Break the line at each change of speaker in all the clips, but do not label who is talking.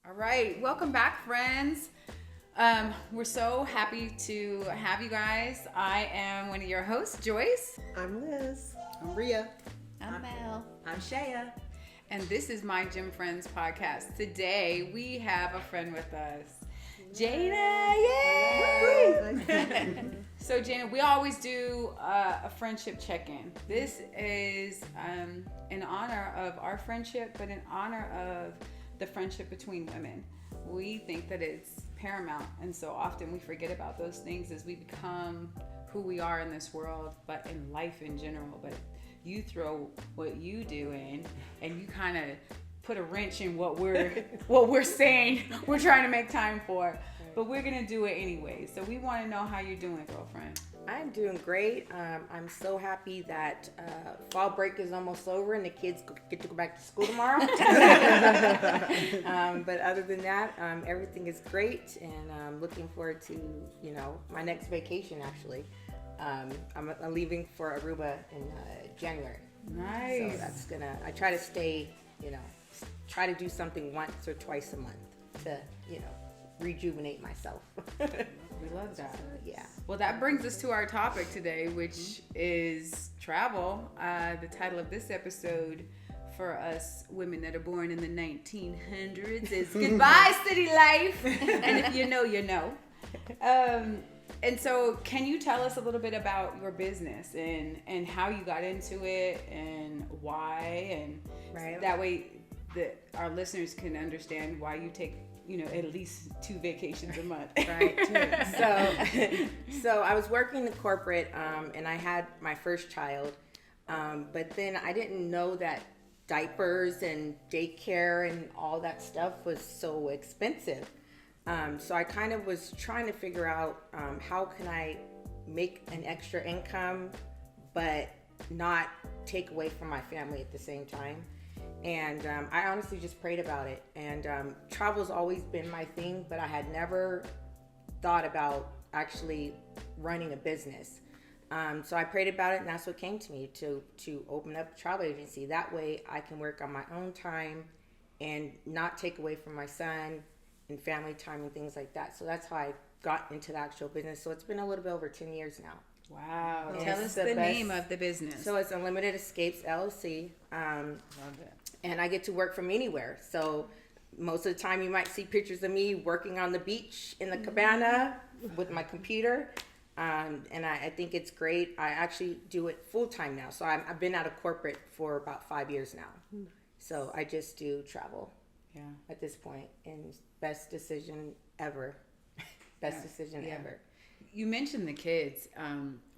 All right, welcome back, friends. We're so happy to have you guys. I am one of your hosts, Joyce.
I'm Liz. I'm Rhea.
I'm Mel.
I'm Shaya.
And this is My Gym Friends podcast. Today, we have a friend with us, Jayna. Yay! So, Jayna, we always do a friendship check-in. This is in honor of our friendship, but in honor of the friendship between women. We think that it's paramount, and so often we forget about those things as we become who we are in this world, but in life in general. But you throw what you do in, and you kind of put a wrench in what we're saying we're trying to make time for. But we're gonna do it anyway. So we want to know how you're doing, girlfriend.
I'm doing great. I'm so happy that fall break is almost over and the kids get to go back to school tomorrow. But other than that, everything is great, and I'm looking forward to my next vacation. Actually, I'm leaving for Aruba in January.
Nice.
So that's I try to stay, try to do something once or twice a month to rejuvenate myself.
We love that.
Yeah.
Well, that brings us to our topic today, which is travel. The title of this episode for us women that are born in the 1900s is Goodbye City Life. And if you know, you know. And so can you tell us a little bit about your business and how you got into it and why? And that way that our listeners can understand why you take at least 2 vacations a month.
Right. So I was working in corporate, and I had my first child, but then I didn't know that diapers and daycare and all that stuff was so expensive. So I kind of was trying to figure out how can I make an extra income, but not take away from my family at the same time. And I honestly just prayed about it. And travel's always been my thing, but I had never thought about actually running a business. So I prayed about it, and that's what came to me, to open up a travel agency. That way I can work on my own time and not take away from my son and family time and things like that. So that's how I got into the actual business. So it's been a little bit over 10 years now.
Wow.
And
Tell us the name of the business.
So it's Unlimited Escapes LLC.
Love it.
And I get to work from anywhere. So most of the time you might see pictures of me working on the beach in the cabana with my computer. And I think it's great. I actually do it full time now. So I've been out of corporate for about 5 years now. So I just do travel at this point. And best decision ever. Decision ever.
You mentioned the kids.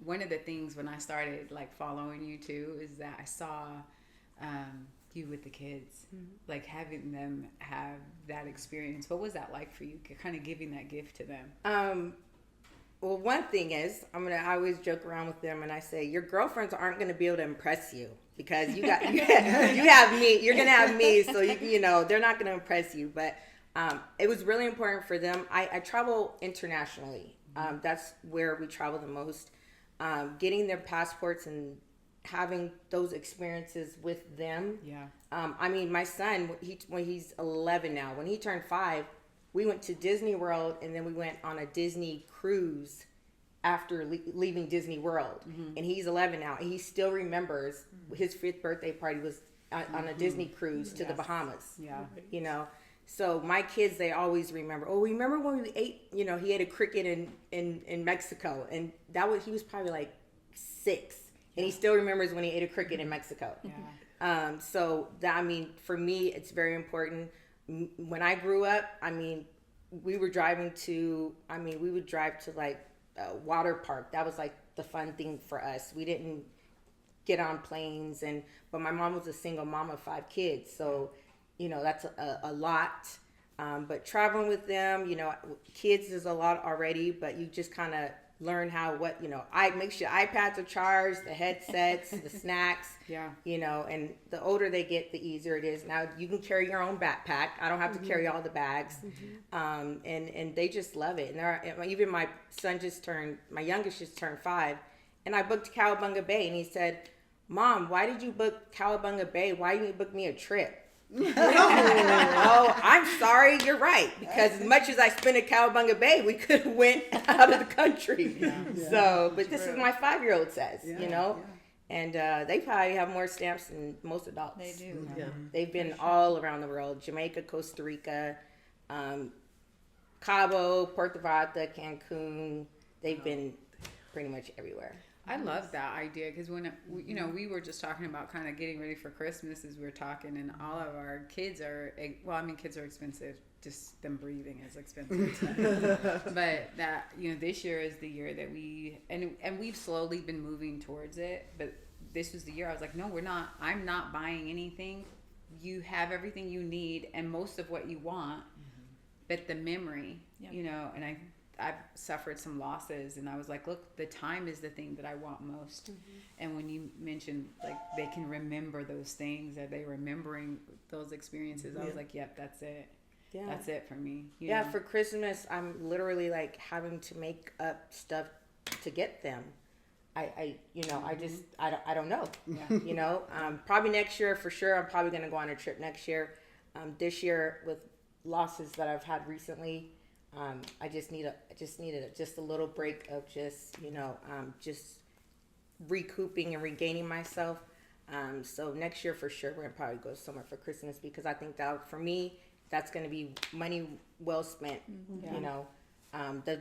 One of the things when I started following you too is that I saw you with the kids, having them have that experience. What was that like for you, kind of giving that gift to them?
Well, one thing is, I always joke around with them and I say, your girlfriends aren't going to be able to impress you because you have me. You're going to have me, so they're not going to impress you. But it was really important for them. I travel internationally. That's where we travel the most. Getting their passports and having those experiences with them. Yeah. My son, when he's 11 now, when he turned 5, we went to Disney World, and then we went on a Disney cruise after leaving Disney World. And he's 11 now, and he still remembers his 5th birthday party was on a Disney cruise to the Bahamas. Yeah. So my kids, they always remember. Oh, remember when we ate? He ate a cricket in Mexico, and he was probably like 6. And he still remembers when he ate a cricket in Mexico. Yeah. So for me, it's very important. When I grew up, we would drive to a water park. That was the fun thing for us. We didn't get on planes, but my mom was a single mom of 5 kids. So, that's a lot. But traveling with them, kids is a lot already, but you just kind of learn I make sure iPads are charged, the headsets, the snacks, and the older they get, the easier it is. Now you can carry your own backpack. I don't have to carry all the bags. And they just love it. And even my youngest just turned 5, and I booked Cowabunga Bay, and he said, Mom, why did you book Cowabunga Bay? Why didn't you book me a trip? Oh, I'm sorry. You're right. Because as much as I spent at Cowabunga Bay, we could have went out of the country. So, but this is my 5-year-old says, you know. And they probably have more stamps than most adults.
They do.
Yeah.
They've been all around the world: Jamaica, Costa Rica, Cabo, Puerto Vallarta, Cancun. They've been pretty much everywhere.
I love that idea because when we were just talking about kind of getting ready for Christmas as we were talking, and all of our kids are kids are expensive. Just them breathing is expensive. But that this year is the year that we've slowly been moving towards it. But this was the year I was like, no, we're not. I'm not buying anything. You have everything you need and most of what you want, but the memory, and I've suffered some losses, and I was like, look, the time is the thing that I want most. And when you mentioned like they can remember those things, are they remembering those experiences? I was like, yep, that's it. Yeah. That's it for me. You know?
For Christmas, I'm literally like having to make up stuff to get them. I don't know. Yeah. Probably next year for sure. I'm probably going to go on a trip next year. This year with losses that I've had recently, I just needed a little break of just recouping and regaining myself. So next year for sure, we're going to probably go somewhere for Christmas because I think that for me, that's going to be money well spent.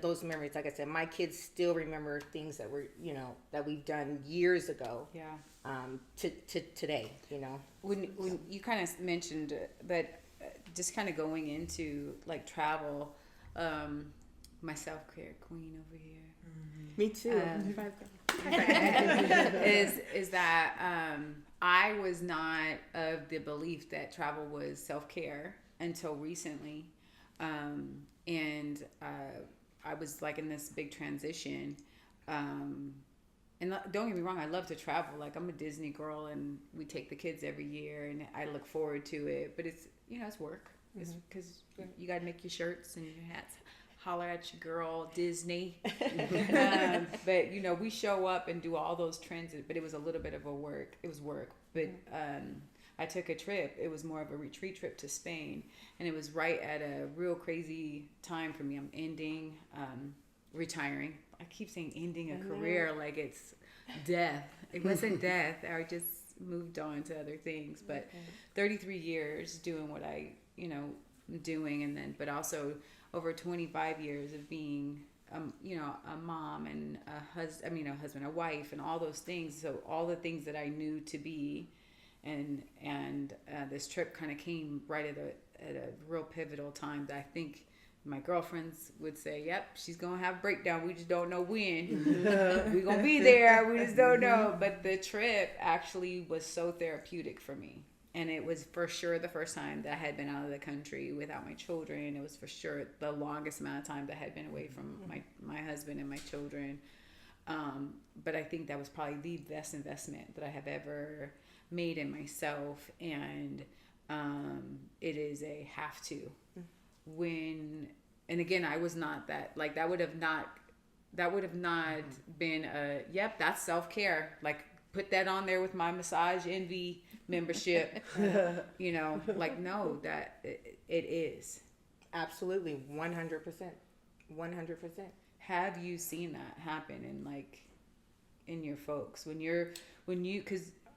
Those memories, like I said, my kids still remember things that were, that we've done years ago.
Yeah.
To today,
When you kind of mentioned, but just kind of going into like travel, my self-care queen over here.
Me too.
Is that I was not of the belief that travel was self-care until recently, and I was like in this big transition, and don't get me wrong, I love to travel. Like I'm a Disney girl, and we take the kids every year, and I look forward to it. But it's it's work. It's because you got to make your shirts and your hats. Holler at your girl, Disney. But we show up and do all those transit. But it was a little bit of work. It was work, but. I took a trip. It was more of a retreat trip to Spain. And it was right at a real crazy time for me. I'm ending, retiring. I keep saying ending a career like it's death. It wasn't death. I just moved on to other things. But 33 years doing what I, doing. And then, but also over 25 years of being, a mom and a husband, a wife, and all those things. So all the things that I knew to be. And this trip kind of came right at a real pivotal time that I think my girlfriends would say, yep, she's going to have a breakdown. We just don't know when. We're going to be there. We just don't know. But the trip actually was so therapeutic for me. And it was for sure the first time that I had been out of the country without my children. It was for sure the longest amount of time that I had been away from my husband and my children. But I think that was probably the best investment that I have ever made in myself, and it is a have to. And again, I was not that, like that would have not been a yep, that's self-care, like put that on there with my Massage Envy membership. Like no, that it is absolutely 100%. Have you seen that happen in your folks when you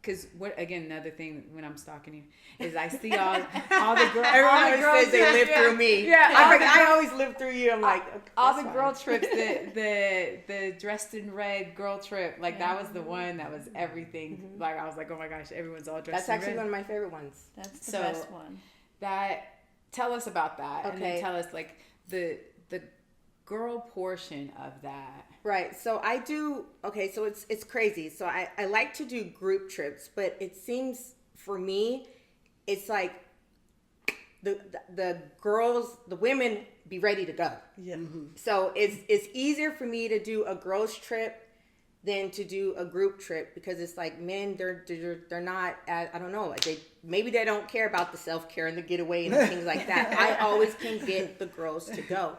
because what again, another thing when I'm stalking you is I see all the girls.
Everyone says they live through me. Yeah, I always live through you. I'm like
all the girl trips, the dressed in red girl trip. Like that was the one that was everything. Like I was like, oh my gosh, everyone's all dressed.
That's
in
actually
red.
one of my favorite ones.
That's the best one.
Tell us about that,
okay.
And then tell us like the girl portion of that.
Right. So I do. Okay. So it's crazy. So I like to do group trips, but it seems for me, it's like the girls, the women be ready to go.
Yeah.
So it's easier for me to do a girls trip than to do a group trip because it's like men, they're not. I don't know. Maybe they don't care about the self-care and the getaway and the things like that. I always can get the girls to go.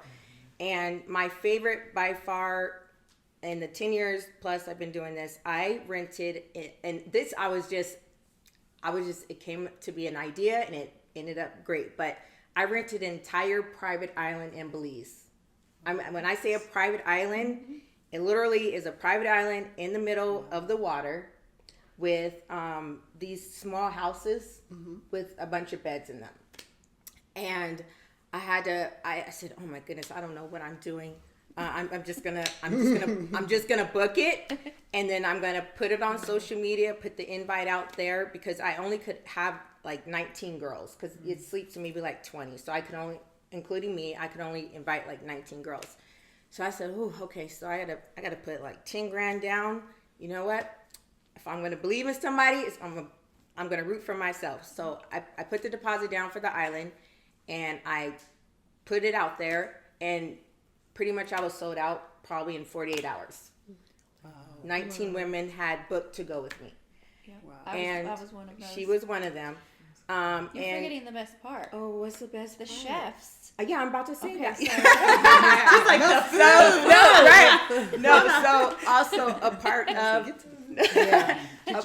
And my favorite by far, in the 10 years plus I've been doing this, I rented it, and this it came to be an idea, and it ended up great. But I rented an entire private island in Belize. When I say a private island, it literally is a private island in the middle of the water with these small houses with a bunch of beds in them. And I said, oh my goodness, I don't know what I'm doing. I'm just gonna book it, and then I'm gonna put it on social media, put the invite out there, because I only could have like 19 girls, because it sleeps maybe like 20, so I could only, including me, I could only invite like 19 girls. So I said, oh, okay, so I gotta put like 10 grand down. You know what? If I'm gonna believe in somebody, I'm gonna root for myself. So I put the deposit down for the island, and I put it out there, and pretty much I was sold out probably in 48 hours. Wow. 19 women had booked to go with me.
Yeah.
Wow.
I was one of those.
She was one of them.
You're forgetting the best part.
Oh, what's the best
The
part?
chefs.
Yeah, I'm about to say that.
It's like the food.
So also a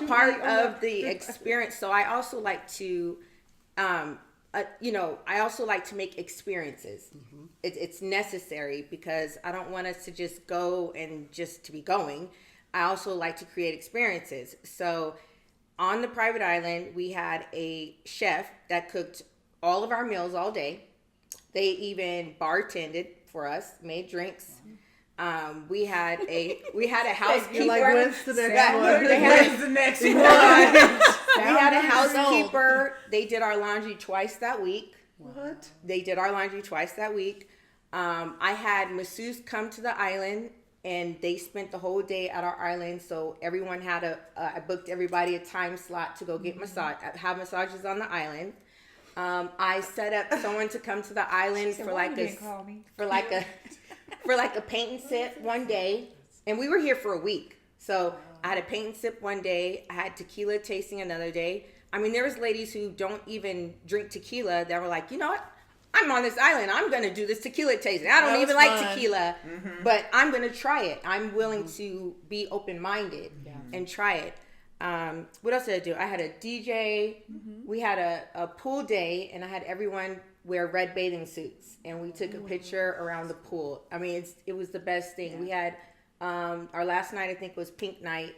part of the experience. So I also like to, I also like to make experiences. It's necessary, because I don't want us to just go and just to be going. I also like to create experiences. So on the private island, we had a chef that cooked all of our meals all day. They even bartended for us, made drinks. We had a housekeeper.
You're like, when's the next one?
When's the next one?
We had a housekeeper. They did our laundry twice that week.
What?
They did our laundry twice that week. I had masseuse come to the island, and they spent the whole day at our island. So everyone had I booked everybody a time slot to go get have massages on the island. I set up someone to come to the island for like a paint and sip one day, and we were here for a week. So I had a paint and sip one day. I had tequila tasting another day. I mean, there was ladies who don't even drink tequila that were like, you know what? I'm on this island. I'm going to do this tequila tasting. I don't even like tequila, but I'm going to try it. I'm willing to be open-minded and try it. What else did I do? I had a DJ. We had a pool day, and I had everyone wear red bathing suits, and we took a picture around the pool. I mean, it was the best thing. We had our last night, I think, was pink night.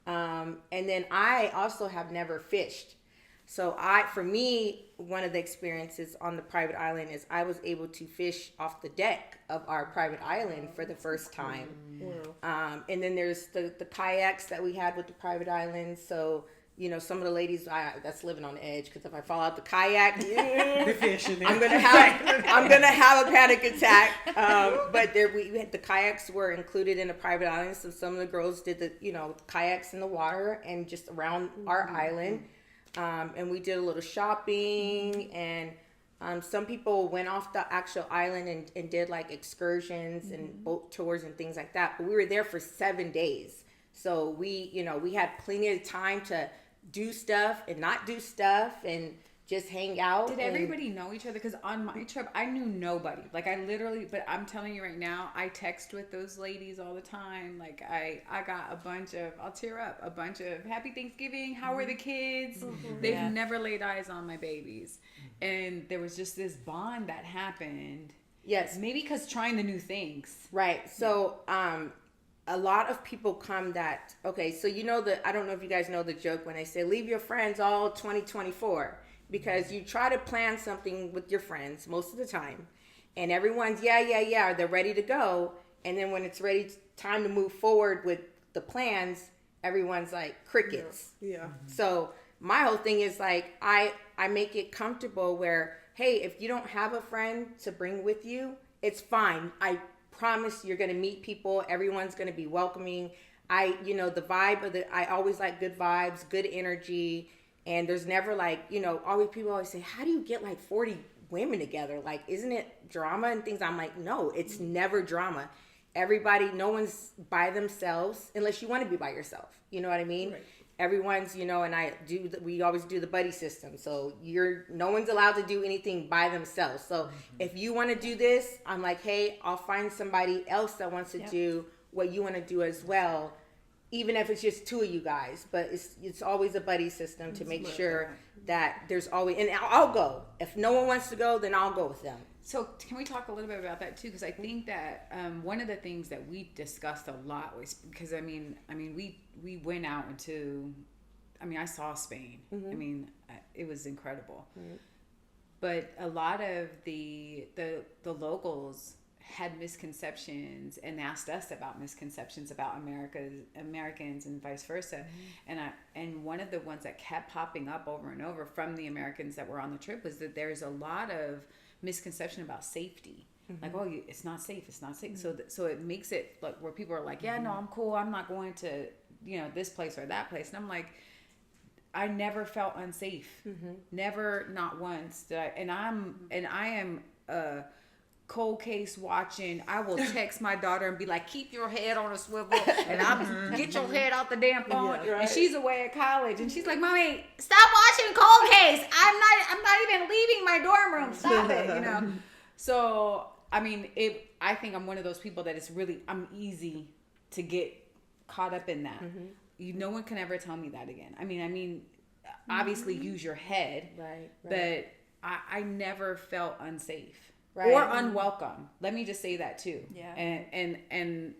And then I also have never fished. So for me, one of the experiences on the private island is I was able to fish off the deck of our private island for the first time. And then there's the kayaks that we had with the private island. So, some of the ladies that's living on the edge, because if I fall out the kayak, I'm gonna have a panic attack. But we had the kayaks were included in the private island, so some of the girls did the kayaks in the water and just around our island. And we did a little shopping, and some people went off the actual island and did like excursions and boat tours and things like that. But we were there for 7 days. So we had plenty of time to do stuff and not do stuff and just hang out.
Did everybody know each other? Because on my trip, I knew nobody. Like, but I'm telling you right now, I text with those ladies all the time. Like, I got I'll tear up, a bunch of happy Thanksgiving. How are the kids? They've never laid eyes on my babies. And there was just this bond that happened.
Yes.
Maybe because trying the new things.
Right. So, a lot of people come that, okay, so I don't know if you guys know the joke when they say, leave your friends all 2024. Because you try to plan something with your friends most of the time, and everyone's they're ready to go, and then when it's time to move forward with the plans, everyone's like crickets. So my whole thing is like I make it comfortable where, hey, if you don't have a friend to bring with you, it's fine. I promise you're gonna meet people. Everyone's gonna be welcoming. The vibe I always like good vibes, good energy. And there's never always people always say, how do you get like 40 women together? Like, isn't it drama and things? I'm like, no, it's never drama. No one's by themselves unless you want to be by yourself. You know what I mean? Right. Everyone's, and we always do the buddy system. So no one's allowed to do anything by themselves. So if you want to do this, I'm like, hey, I'll find somebody else that wants to do what you want to do as well. even if it's just two of you guys, but it's always a buddy system to make sure that there's always, and I'll go. If no one wants to go, then I'll go with them.
So can we talk a little bit about that too? Because I think that one of the things that we discussed a lot was because we went out into, I saw Spain. It was incredible. Mm-hmm. But a lot of the locals had misconceptions and asked us about misconceptions about Americans and vice versa. Mm-hmm. And one of the ones that kept popping up over and over from the Americans that were on the trip was that there's a lot of misconception about safety. Mm-hmm. Like, it's not safe. Mm-hmm. So it makes it like where people are like, yeah, no, I'm cool. I'm not going to, this place or that place. And I'm like, I never felt unsafe. Mm-hmm. Never, not once. I am a cold case watching. I will text my daughter and be like, keep your head on a swivel, and I'm get your head out the damn phone. Yeah, right. And she's away at college, and she's like, Mommy, stop watching Cold Case. I'm not even leaving my dorm room. Stop it. So I think I'm one of those people that I'm easy to get caught up in that. Mm-hmm. No one can ever tell me that again. Obviously use your head, right. But I never felt unsafe. Right. Or unwelcome. Let me just say that too. Yeah. And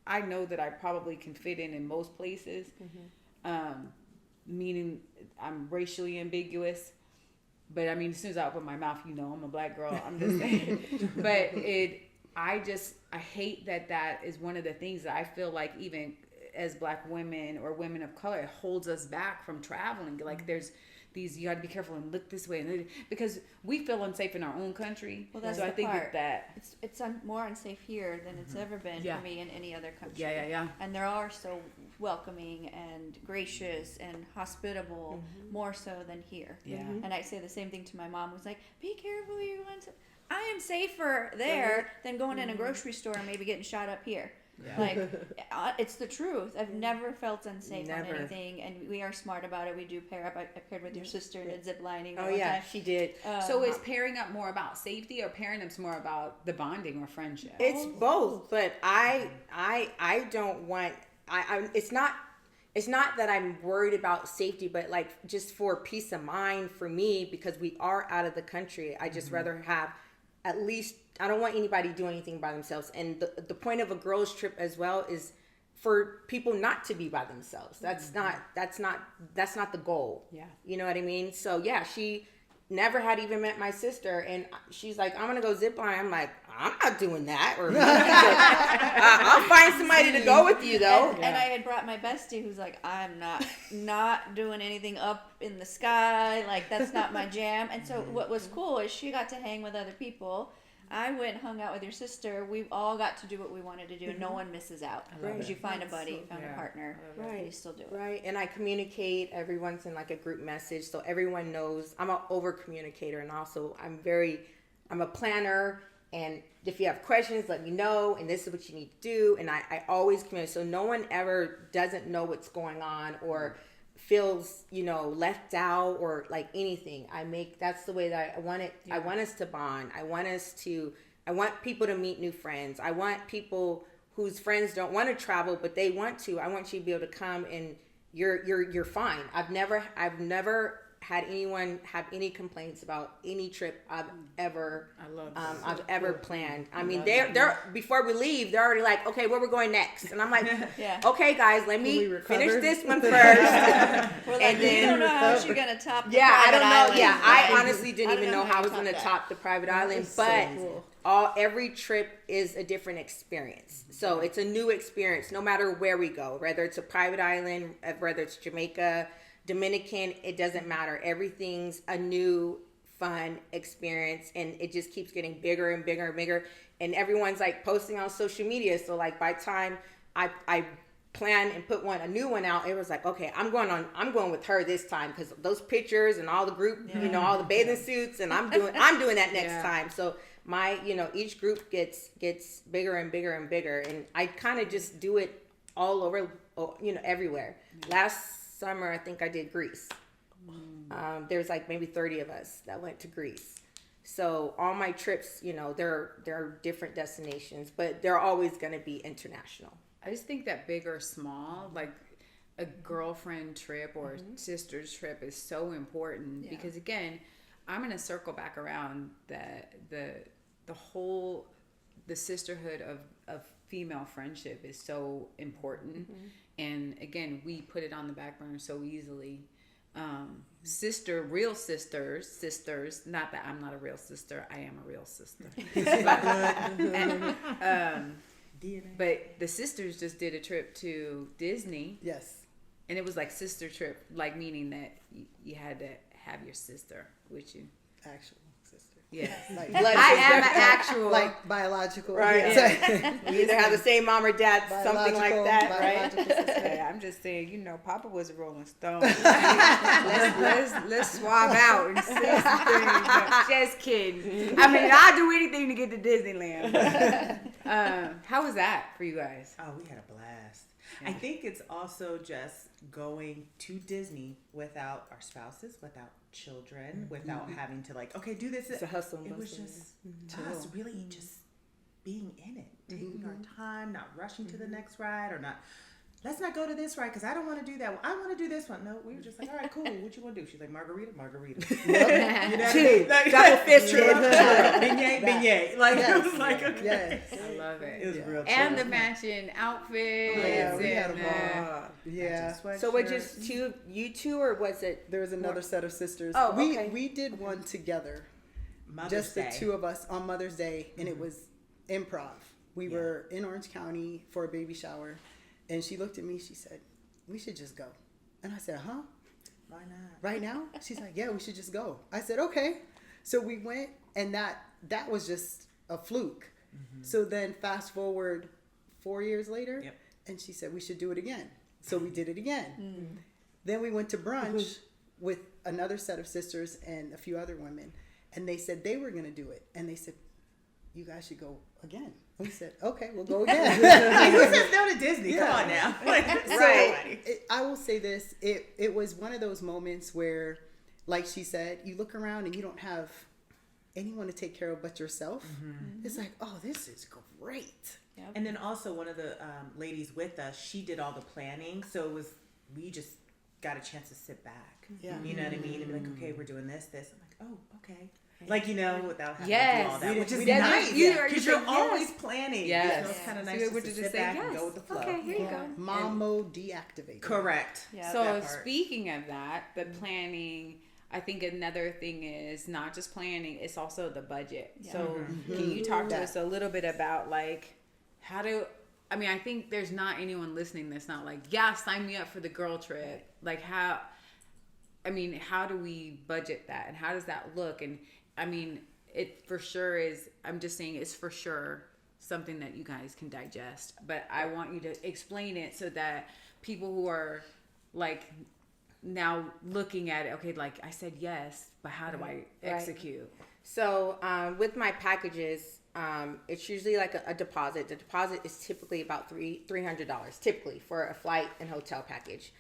I know that I probably can fit in most places. Mm-hmm. Meaning I'm racially ambiguous. But as soon as I open my mouth, I'm a black girl. I'm just saying. But I hate that is one of the things that I feel like even as black women or women of color, it holds us back from traveling. Like there's these, you got to be careful and look this way, because we feel unsafe in our own country.
Well, that's
so
the
I think
part.
That
it's more unsafe here than it's ever been for me in any other country.
Yeah.
And they are so welcoming and gracious and hospitable, more so than here. Yeah. And I say the same thing to my mom, who's like, "Be careful, you're going to." I am safer there than going in a grocery store and maybe getting shot up here. Yeah. Like, it's the truth. I've never felt unsafe on anything, and we are smart about it. We do pair up. I paired with your sister and did zip lining.
Oh yeah,
time.
She did.
So is pairing up more about safety, or pairing up's more about the bonding or friendship?
It's both, but I don't want. It's not that I'm worried about safety, but like just for peace of mind for me, because we are out of the country. I just rather have at least. I don't want anybody doing anything by themselves. And the point of a girls' trip as well is for people not to be by themselves. That's not the goal. Yeah. You know what I mean? So yeah, she never had even met my sister, and she's like, I'm gonna go zip line. I'm like, I'm not doing that. Or I'll find somebody to go with you though.
And I had brought my bestie, who's like, I'm not doing anything up in the sky. Like that's not my jam. And so what was cool is she got to hang with other people. I went and hung out with your sister. We've all got to do what we wanted to do. No one misses out. Because you find a buddy, find a partner, and you still do it.
Right, and I communicate. Everyone's in like a group message, so everyone knows. I'm an over communicator, and also I'm a planner. And if you have questions, let me know. And this is what you need to do. And I always communicate, so no one ever doesn't know what's going on or feels left out or like anything. That's the way that I want it. I want us to bond. I want people to meet new friends. I want people whose friends don't want to travel but they want to. I want you to be able to come and you're fine. I've never had anyone have any complaints about any trip I've ever planned. They're before we leave, they're already like, okay, where we're going next, and I'm like, okay, guys, let me finish this one first.
We're like, and then don't know how she's gonna top. The
I don't know.
Island.
Yeah, I honestly didn't even know how I was gonna top the private island, but every trip is a different experience. So it's a new experience, no matter where we go, whether it's a private island, whether it's Jamaica, Dominican, it doesn't matter. Everything's a new, fun experience, and it just keeps getting bigger and bigger and bigger. And everyone's like posting on social media. So like by the time I plan and put a new one out, it was like, okay, I'm going with her this time, because those pictures and all the group, all the bathing suits, and I'm doing that next time. So my, each group gets bigger and bigger and bigger, and I kind of just do it all over, everywhere. Last summer, I think I did Greece. There's like maybe 30 of us that went to Greece. So all my trips, there are different destinations, but they're always going to be international.
I just think that big or small, like a girlfriend trip or a sister's trip is so important because again, I'm going to circle back around that the whole, the sisterhood of female friendship is so important. And again, we put it on the back burner so easily. Real sisters, not that I'm not a real sister, I am a real sister. But the sisters just did a trip to Disney.
Yes.
And it was like sister trip, like meaning that you had to have your sister with you.
Actual sister.
Yeah.
Like
Blood
I
sister.
am an actual.
like biological.
Right.
Yeah.
We either have the same mom or dad, something like that, right?
Biological sister.
Hey, I'm just saying, you know, Papa was a Rolling Stone. let's swap out and say some things. Just kidding. I mean, I'll do anything to get to Disneyland. How was that for you guys?
Oh, we had a blast.
Yeah.
I think it's also just going to Disney without our spouses, without children, without having to like, okay, do this.
It's a hustle.
It was just us really just being in it, taking our time, not rushing to the next ride or not. Let's not go to this ride because I don't want to do that one. I want to do this one. No, we were just like, all right, cool. What you want to do? She's like, margarita. You know what I mean? Like,
double fisted.
Beignet. Like, it was like, okay.
Yes.
I love it.
It was real chill.
And the matching outfits.
Yeah, we had
and,
a ball. Yeah.
So was just you two, or was it?
There was another set of sisters.
Oh, okay.
We did one together.
Mother's
Just
Day.
the two of us on Mother's Day, and it was improv. We were in Orange County for a baby shower, and she looked at me. She said, "We should just go." And I said, "Huh?
Why not?
Right now?" She's like, "Yeah, we should just go." I said, "Okay." So we went, and that was just a fluke. So then fast forward 4 years later, and she said we should do it again. So we did it again. Then we went to brunch with another set of sisters and a few other women, and they said they were going to do it. And they said, "You guys should go again." We said, "Okay, we'll go again."
Who says no to Disney? Come on now. Like,
Right.
I will say this. It was one of those moments where, like she said, you look around and you don't have anyone to take care of but yourself. It's like, oh, this is great.
Yep.
And then also one of the ladies with us, she did all the planning. So we just got a chance to sit back.
Yeah.
You know what I mean? And be like, okay, we're doing this. I'm like, oh, okay. Like, you know, without having to
Yes.
do all that, which is
Yeah,
nice.
you-
Because
you
you're
say
always
yes.
planning.
Yes.
You know, it's kind of
So
nice
you're
just
able
to
to
sit
say
back
yes.
and go with the flow.
Okay, here you go.
Mom mode deactivated.
Correct.
Yeah.
So
that part.
speaking of that, the planning, I think another thing is not just planning, it's also the budget.
Yeah.
So can you talk to us a little bit about like I think there's not anyone listening that's not like, yeah, sign me up for the girl trip. Like how do we budget that and how does that look? And I mean, it for sure is, I'm just saying it's for sure something that you guys can digest, but I want you to explain it so that people who are like now looking at it, okay, like I said yes, but how do I execute?
So with my packages, it's usually like a deposit. The deposit is typically about $300 typically for a flight and hotel package.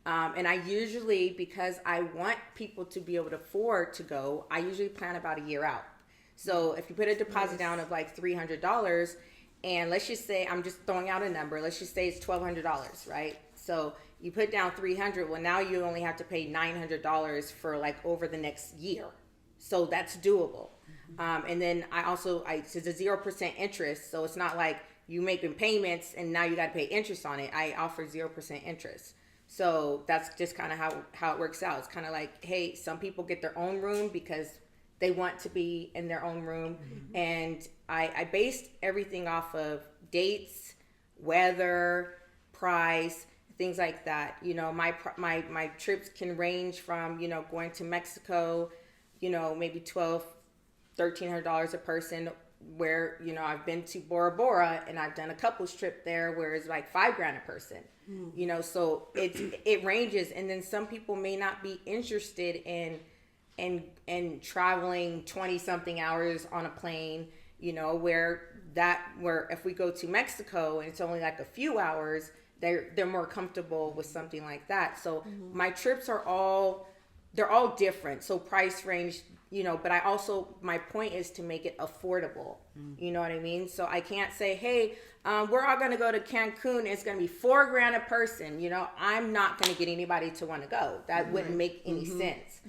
And I usually, because I want people to be able to afford to go, I usually plan about a year out. So if you put a deposit down of like $300, and let's just say, I'm just throwing out a number, let's just say it's $1,200, right? So you put down $300, well now you only have to pay $900 for like over the next year. So that's doable. And then it's a 0% interest, so it's not like you making payments and now you got to pay interest on it. I offer 0% interest. So that's just kind of how it works out. It's kind of like, hey, some people get their own room because they want to be in their own room. And I based everything off of dates, weather, price, things like that. You know, my trips can range from, you know, going to Mexico, you know, maybe $1,300 a person, where, you know, I've been to Bora Bora and I've done a couples trip there where it's like $5,000 a person. You know, so it ranges. And then some people may not be interested in traveling 20 something hours on a plane, you know, where if we go to Mexico and it's only like a few hours, they're more comfortable with something like that. So my trips they're all different. So price range but I also, my point is to make it affordable. You know what I mean? So I can't say, hey, we're all going to go to Cancun. It's going to be $4,000 a person. I'm not going to get anybody to want to go. That wouldn't make any sense.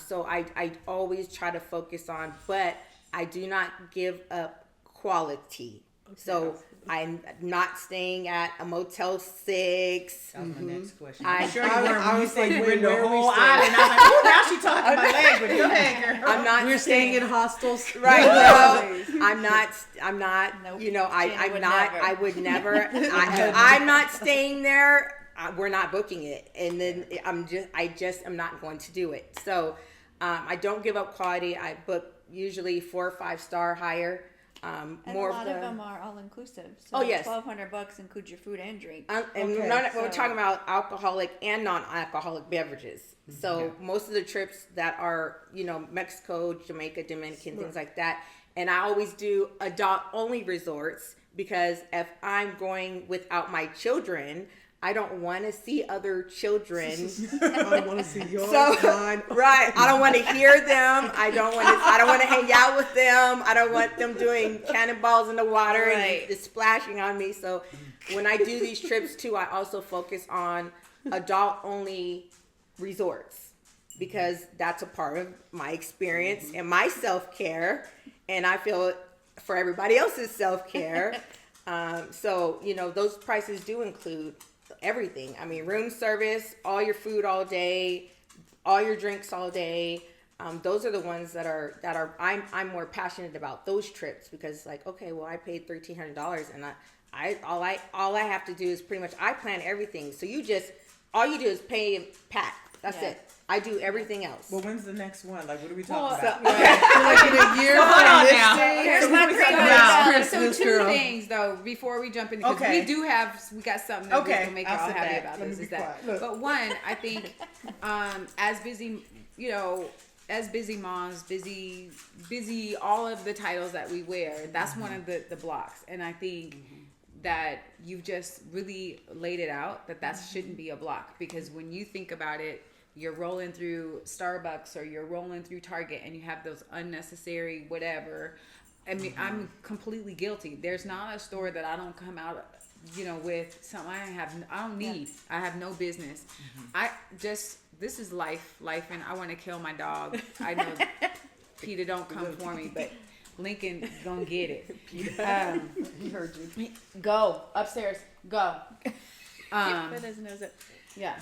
So I always try to focus on, but I do not give up quality. So I'm not staying at a Motel 6.
That was my next question.
I'm
sure you weren't.
I
You
was
said
like,
you
wait,
went the
where are we
whole
staying?
island. I was like, oh, now she's talking my language. Go ahead, girl.
I'm not.
We're staying in hostels.
Right. No, I'm not.
Nope.
I'm
would
not.
never.
I would never. I'm not staying there. We're not booking it, and then I'm not going to do it. So I don't give up quality. I book usually 4 or 5 star higher.
And
More
a lot
of
of
the.
them are all inclusive. So
Oh, yes.
$1,200 includes your food and drink.
And
Okay.
we're talking about alcoholic and non-alcoholic beverages. So most of the trips that are, Mexico, Jamaica, Dominican, things like that. And I always do adult-only resorts because if I'm going without my children, I don't want to see other children.
I don't want to see yours. Mine.
Right. I don't want to hear them. I don't want to hang out with them. I don't want them doing cannonballs in the water
Right.
and just splashing on me. So when I do these trips too, I also focus on adult only resorts because that's a part of my experience and my self-care. And I feel for everybody else's self-care. So, those prices do include everything. I mean, room service, all your food all day, all your drinks all day. Those are the ones that are I'm more passionate about those trips because okay, well I paid $1,300 and all I have to do is pretty much I plan everything. So all you do is pay and pack. That's it. I do everything else.
Well, when's the next one? Like, what are we talking
So-
about?
Like in a year
hold
from
on
this
now.
day.
Here's
So
my
what we talking
thing.
about?
So
Christmas,
two
girl.
things though before we jump in because
Okay.
we got something that
Okay,
will make you
I'll
all
sit
happy
back.
about
Let me
this.
be
Is that?
quiet.
But one, I think, as busy, as busy moms, busy, all of the titles that we wear. That's one of the blocks, and I think. That you've just really laid it out that shouldn't be a block because when you think about it, you're rolling through Starbucks or you're rolling through Target and you have those unnecessary whatever. I mean, I'm completely guilty. There's not a store that I don't come out, with something I don't need. I have no business. This is life, and I want to kill my dog. I know Peter don't come for me, but Lincoln gonna get it.
He heard you.
Go upstairs. Go.
Put his nose up.
Yeah.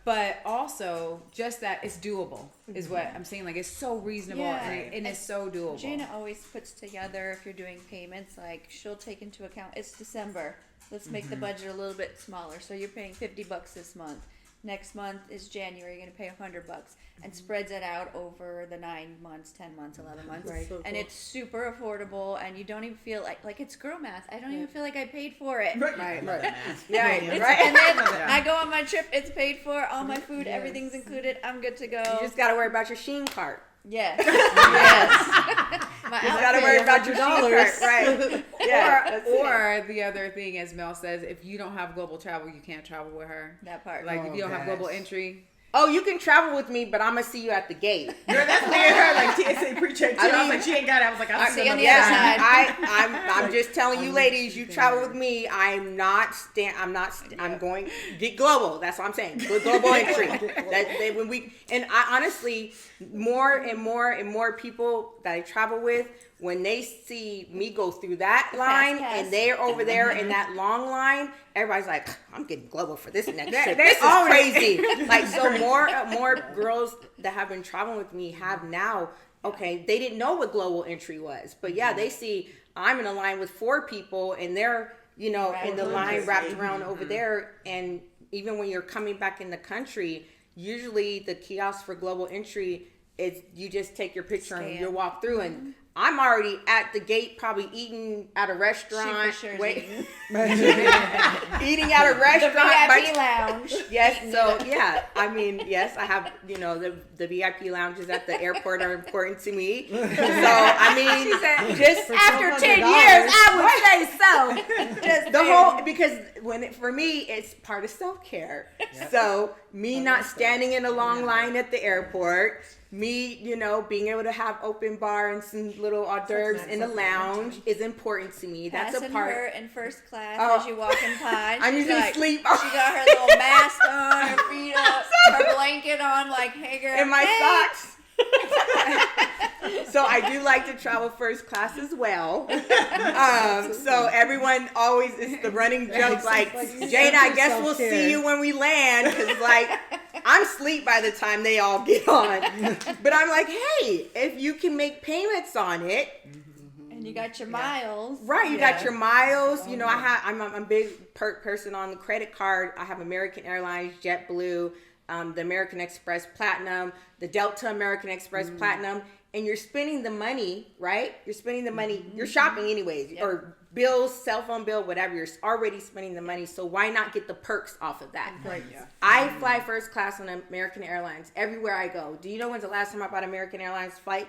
But also just that it's doable is what I'm saying. Like it's so reasonable
Yeah.
and it's so doable.
Jayna always puts together, if you're doing payments, she'll take into account, it's December. Let's make the budget a little bit smaller. So you're paying $50 this month. Next month is January, you're going to pay $100 and spreads it out over the 9 months, 10 months, 11 months.
Right. So
And
cool.
it's super affordable and you don't even feel like it's girl math. I don't even feel like I paid for it.
Right.
Yeah,
It's-
right.
And then I go on my trip, it's paid for, all my food, everything's included, I'm good to go.
You just gotta worry about your Sheen cart.
Yes. Yes. My
You just gotta worry about your Sheen cart, right? Yeah.
Or the other thing, as Mel says, if you don't have global travel, you can't travel with her.
that part.
Like if you don't have global
gosh.
entry.
Oh, you can travel with me, but I'm gonna see you at the gate.
Girl, that's me and her, like TSA pre-check too. I was like, she ain't got it. I was like, I'll
see
see
you on the
you
other side.
I'm just telling you, ladies, you travel with me. I'm going get global. That's what I'm saying. Global entry. I honestly, more and more people that I travel with, when they see me go through that line
pass.
and they're over there in that long line, everybody's like, I'm getting global for this next trip. This is crazy. Like, so more girls that have been traveling with me have now, okay, they didn't know what global entry was. But yeah, they see I'm in a line with 4 people and they're, in the line wrapped around over there. And even when you're coming back in the country, usually the kiosk for global entry is you just take your picture and you walk through. And I'm already at the gate, probably eating at a restaurant.
She for sure
eating at a restaurant.
The VIP lounge.
Yes, so yeah, I mean, yes, I have, the VIP lounges at the airport are important to me. So, I mean,
She said,
just
After 10 years, I would say so. Just
the whole, because for me, it's part of self-care.
Yep.
So, me not standing in a long line at the airport, me, being able to have open bar and some little hors d'oeuvres in the lounge is important to me. That's
Passing
a part.
her in first class
Oh.
as you walk in pod.
I'm
She's
usually
like,
asleep.
She got her little mask on, her feet up, her blanket on, like, hey girl.
And my
hey.
socks. So I do like to travel first class as well. So everyone always, it's the running joke, like, Jayna, I guess we'll see you when we land, because like I'm asleep by the time they all get on. But I'm like, hey, if you can make payments on it,
And you got your miles.
right? You got your miles. I'm a big person on the credit card. I have American Airlines, JetBlue, the American Express Platinum, the Delta American Express Platinum, and you're spending the money, right? You're spending the money. You're shopping anyways, or bills, cell phone bill, whatever. You're already spending the money, so why not get the perks off of that?
Right.
I fly first class on American Airlines everywhere I go. Do you know when's the last time I bought American Airlines flight?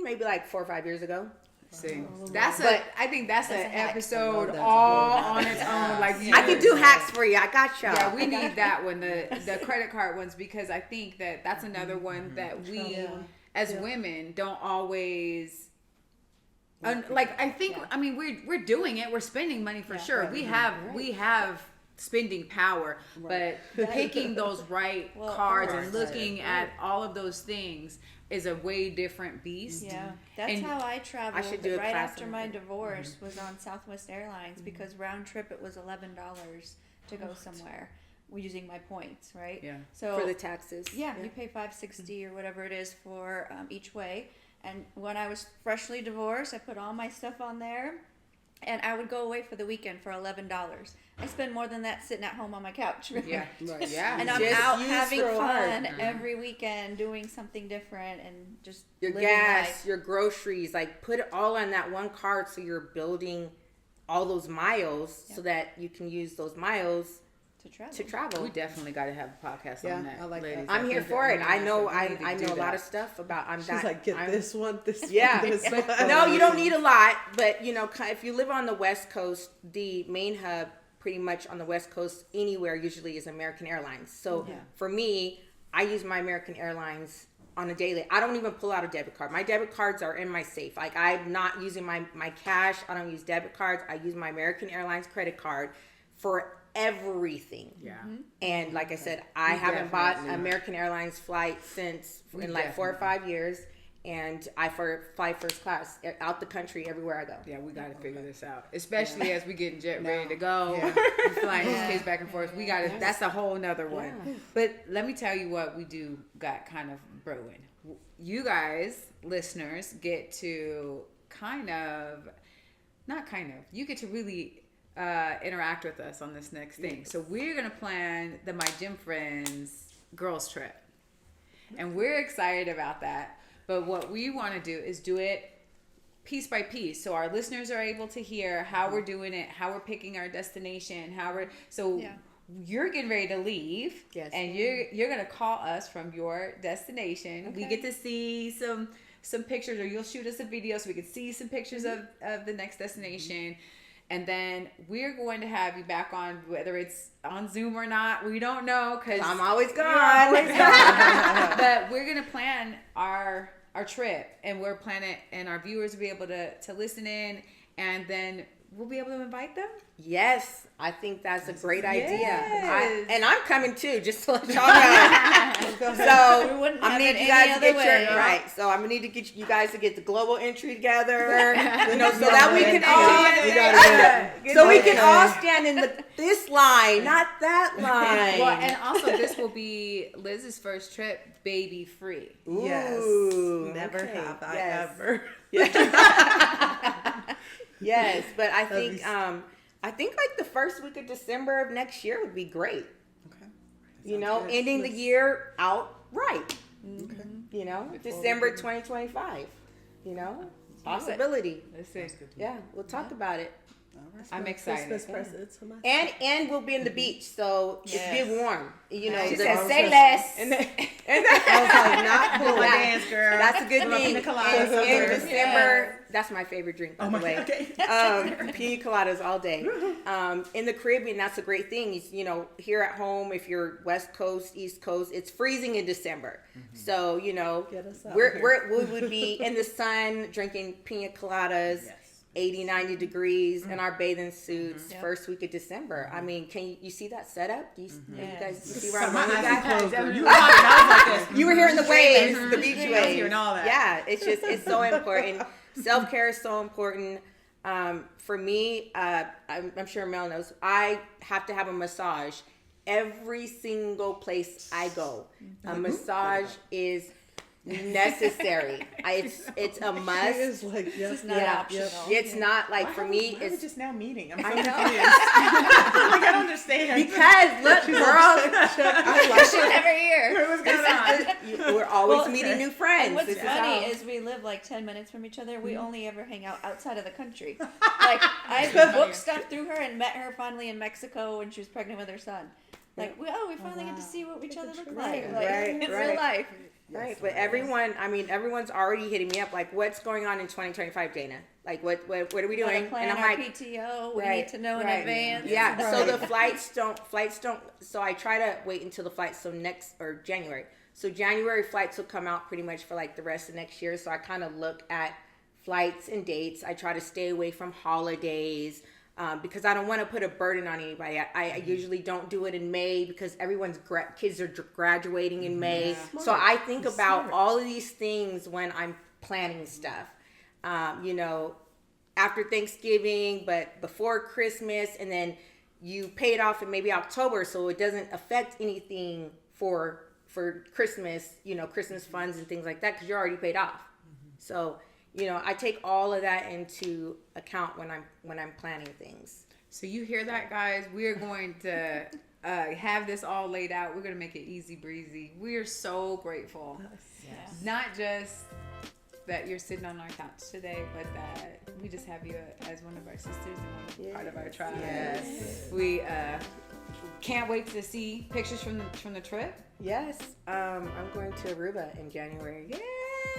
Maybe like 4 or 5 years ago.
See, I think that's
a
an
hack.
episode
that.
all on its own. Like
I could do hacks for you. I got y'all.
Yeah, we need that one, the credit card ones, because I think that's another one that we as women don't always. I mean, we're doing it. We're spending money for sure. We have spending power, but picking those right cards and looking at all of those things is a way different beast.
Yeah, that's
And
how I traveled.
I should do a
right
class
after
on
my
that.
divorce was on Southwest Airlines because round trip it was $11 to go somewhere. We're using my points, right?
Yeah.
So
For the taxes.
yeah, you pay $5.60 or whatever it is for each way. And when I was freshly divorced, I put all my stuff on there, and I would go away for the weekend for $11. I spend more than that sitting at home on my couch.
Yeah,
Right.
yeah.
And I'm
Just
out
use
having
for
fun
art.
every weekend, doing something different, and just
Your
living
gas,
life.
your groceries, like put it all on that one card, so you're building all those miles so that you can use those miles
to travel.
to travel.
We definitely got to have a podcast
Yeah,
on that.
I like that.
ladies.
I'm here
think
for
that
it.
we
I
need
know.
to-
I
we need to
know
do
a lot
that.
of stuff about.
She's like, get this one, this
Yeah,
one, this one.
no, you don't need a lot, but if you live on the West Coast, the main hub pretty much on the West Coast anywhere usually is American Airlines. So for me, I use my American Airlines on a daily. I don't even pull out a debit card. My debit cards are in my safe. Like, I'm not using my cash. I don't use debit cards. I use my American Airlines credit card for everything.
Yeah.
And like I said, I haven't bought an American Airlines flight since in like 4 or 5 years. And I fly first class out the country everywhere I go.
Yeah, we got to figure this out, especially as we getting jet ready to go.
Yeah.
We're flying these kids back and forth. We got to. That's a whole nother one.
Yeah.
But let me tell you what we do got kind of brewing. You guys, listeners, get to you get to really interact with us on this next thing. So we're gonna plan the My Gym Friends girls trip, and we're excited about that. But what we want to do is do it piece by piece, so our listeners are able to hear how we're doing it, how we're picking our destination, you're getting ready to leave,
Yes.
and you're gonna call us from your destination. We get to see some pictures, or you'll shoot us a video so we can see some pictures of the next destination. And then we're going to have you back on, whether it's on Zoom or not. We don't know, because
I'm always gone.
but we're gonna plan our trip, and we're planning, and our viewers will be able to listen in, and then we'll be able to invite them.
Yes, I think that's a great idea.
Yes.
And I'm coming too, just to let y'all know. So
We wouldn't
I'm
have
gonna
it
need you guys
any
to get
other
your
way.
right. So I'm gonna need to get you guys to get the global entry together, so that we can all, we can all stand in this line, not that line.
Well, and also this will be Liz's first trip baby free.
Yes.
Ooh,
Never
okay.
have I
Yes.
ever.
Yes, but I
That'd
think
be
I think like the first week of December of next year would be great.
Okay.
You know,
good.
ending the year out right.
Okay.
You know, December 2025. You know, possibility.
Let's see.
Yeah, we'll talk about it.
I'm excited.
Christmas presents for my
And we'll be in the beach, so it's be warm. You know,
She
the-
said, say less.
and the-
I was like, not
Pull
cool.
a dance, girl.
That's a good
Little
thing.
pina coladas
In
over.
December, that's my favorite drink, by
Oh
the
my
way.
God, okay.
Pina coladas all day. In the Caribbean, that's a great thing. You know, here at home, if you're West Coast, East Coast, it's freezing in December. So, you know,
Get us out
we would be in the sun drinking pina coladas.
Yes.
80, 90 degrees in our bathing suits first week of December. I mean, can you see that setup? Do you guys see where I'm
My
going with
eyes
that?
are closed, girl. You were talking, I was like this.
You were hearing the waves, the beach
I was
waves.
hearing all that.
Yeah, it's so important. Self-care is so important. For me, I'm sure Mel knows, I have to have a massage every single place I go. A massage is necessary. It's a must.
She is like,
This is not optional.
It's not like for me.
Why are we
It's
just now meeting? I'm so
I know.
confused. Like, I don't understand.
because look, girls,
She's never here.
What's going on?
we're always
Well,
meeting
okay.
new friends.
And what's
This is
funny
how-
is we live like 10 minutes from each other. We only ever hang out outside of the country. Like, I booked stuff through her and met her finally in Mexico when she was pregnant with her son. Like, we finally get to see what each other look like. Like,
Right,
in
right.
real life.
Right, but everyone's already hitting me up like, what's going on in 2025, Jayna? Like, what are we
We
doing?
gotta plan
And I'm
our
like,
PTO. We
right,
need to know in
right.
advance.
yeah. So the flights don't. So I try to wait until the flights. So next or January. So January flights will come out pretty much for like the rest of next year. So I kind of look at flights and dates. I try to stay away from holidays. Because I don't want to put a burden on anybody. I usually don't do it in May because everyone's kids are graduating in May. So I think about all of these things when I'm planning stuff. You know, after Thanksgiving, but before Christmas, and then you pay it off in maybe October, so it doesn't affect anything for Christmas. You know, Christmas funds and things like that because you're already paid off. So. You know, I take all of that into account when I'm planning things.
So you hear that, guys? We are going to have this all laid out. We're going to make it easy breezy. We are so grateful.
Yes.
Not just that you're sitting on our couch today, but that we just have you as one of our sisters and one part of our tribe.
Yes.
We can't wait to see pictures from the trip.
Yes, I'm going to Aruba in January.
Yes.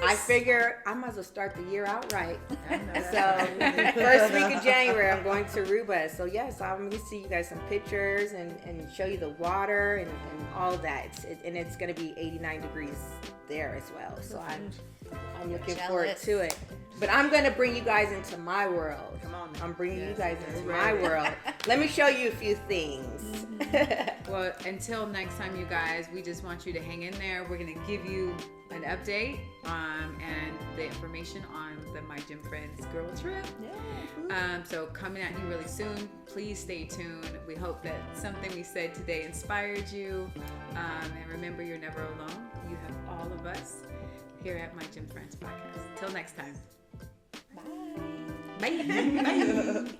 I figure I might as well start the year out right.
I know
So
that.
first week of January, I'm going to Aruba. So yes, I'm going to see you guys some pictures and show you the water and all of that. It's going to be 89 degrees there as well. So I'm looking forward to it. But I'm going to bring you guys into my world.
Come on.
I'm bringing you guys into my world. Let me show you a few things.
Well, until next time, you guys, we just want you to hang in there. We're going to give you an update and the information on the My Gym Friends girl trip. So coming at you really soon. Please stay tuned. We hope that something we said today inspired you. And remember, you're never alone. You have all of us here at My Gym Friends podcast. Till next time.
Bye.
Bye.
Bye.